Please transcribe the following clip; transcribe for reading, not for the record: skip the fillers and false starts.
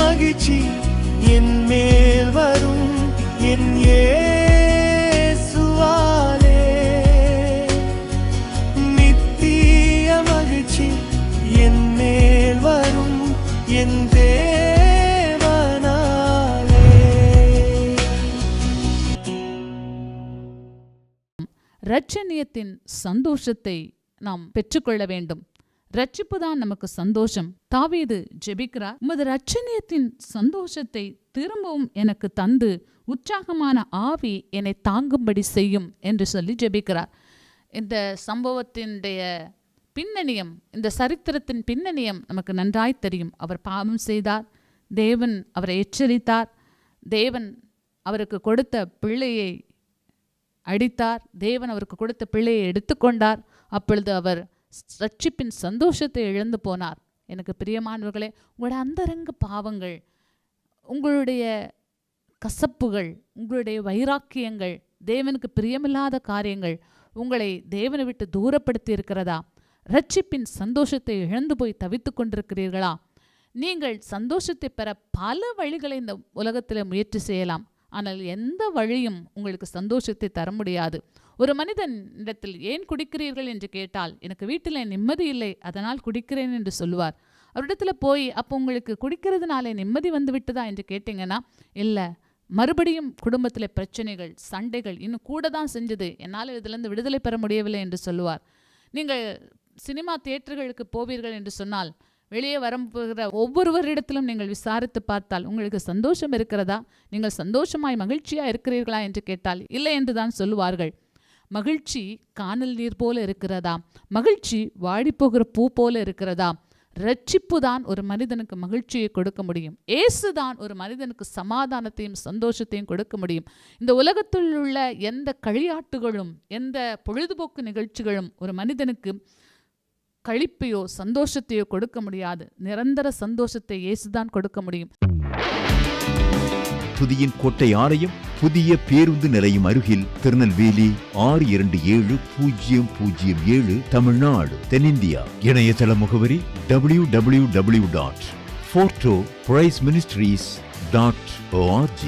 மகிழ்ச்சி என் மேல் வரும் என் இயேசுவாலே. நித்திய மகிழ்ச்சி என் மேல் வரும் என் தேவனாலே. இரட்சணியத்தின் சந்தோஷத்தை நாம் பெற்றுக்கொள்ள வேண்டும். ரட்சிப்புதான் நமக்கு சந்தோஷம். தாவீது ஜெபிக்கிறார், உமது இரட்சணியத்தின் சந்தோஷத்தை திரும்பவும் எனக்கு தந்து உற்சாகமான ஆவி என்னை தாங்கும்படி செய்யும் என்று சொல்லி ஜெபிக்கிறார். இந்த சம்பவத்தினுடைய பின்னணியம், இந்த சரித்திரத்தின் பின்னணியம் நமக்கு நன்றாய் தெரியும். அவர் பாவம் செய்தார், தேவன் அவரை எச்சரித்தார், தேவன் அவருக்கு கொடுத்த பிள்ளையை அடித்தார், தேவன் அவருக்கு கொடுத்த பிள்ளையை எடுத்துக்கொண்டார். அப்பொழுது அவர் ரட்சிப்பின் சந்தோஷத்தை இழந்து போனார். எனக்கு பிரியமானவர்களே, உங்களுடைய அந்தரங்க பாவங்கள், உங்களுடைய கசப்புகள், உங்களுடைய வைராக்கியங்கள், தேவனுக்கு பிரியமில்லாத காரியங்கள் உங்களை தேவனை விட்டு தூரப்படுத்தி இருக்கிறதா? ரட்சிப்பின் சந்தோஷத்தை இழந்து போய் தவித்து கொண்டிருக்கிறீர்களா? நீங்கள் சந்தோஷத்தை பெற பல வழிகளை இந்த உலகத்தில் முயற்சி செய்யலாம். ஆனால் எந்த வழியும் உங்களுக்கு சந்தோஷத்தை தர முடியாது. ஒரு மனிதன் இடத்தில் ஏன் குடிக்கிறீர்கள் என்று கேட்டால், எனக்கு வீட்டில் நிம்மதி இல்லை, அதனால் குடிக்கிறேன் என்று சொல்லுவார். அவரிடத்துல போய், அப்போ உங்களுக்கு குடிக்கிறதுனாலே நிம்மதி வந்து விட்டதா என்று கேட்டிங்கன்னா, இல்லை, மறுபடியும் குடும்பத்தில் பிரச்சனைகள், சண்டைகள் இன்னும் கூட தான் செஞ்சது, என்னால் இதிலிருந்து விடுதலை பெற முடியவில்லை என்று சொல்லுவார். நீங்கள் சினிமா தியேட்டர்களுக்கு போவீர்கள் என்று சொன்னால், வெளியே வரப்போகிற ஒவ்வொருவரிடத்திலும் நீங்கள் விசாரித்து பார்த்தால் உங்களுக்கு சந்தோஷம் இருக்கிறதா? நீங்கள் சந்தோஷமாய் மகிழ்ச்சியாக இருக்கிறீர்களா என்று கேட்டால் இல்லை என்று தான் சொல்லுவார்கள். மகிழ்ச்சி கானல் நீர் போல இருக்கிறதா? மகிழ்ச்சி வாடிப்போகிற பூ போல இருக்கிறதா? ரட்சிப்பு தான் ஒரு மனிதனுக்கு மகிழ்ச்சியை கொடுக்க முடியும். இயேசு தான் ஒரு மனிதனுக்கு சமாதானத்தையும் சந்தோஷத்தையும் கொடுக்க முடியும். இந்த உலகத்தில் உள்ள எந்த களியாட்டுகளும் எந்த பொழுதுபோக்கு நிகழ்ச்சிகளும் ஒரு மனிதனுக்கு களிப்பையோ சந்தோஷத்தையோ கொடுக்க முடியாது. நிரந்தர சந்தோஷத்தை இயேசுதான் கொடுக்க முடியும். புதிய கோட்டை ஆலயம் புதிய பேருந்து நிலையம் அருகில், திருநெல்வேலி 620007 தமிழ்நாடு, தென்னிந்தியா. இணையதள முகவரி www.fortopriceministries.org.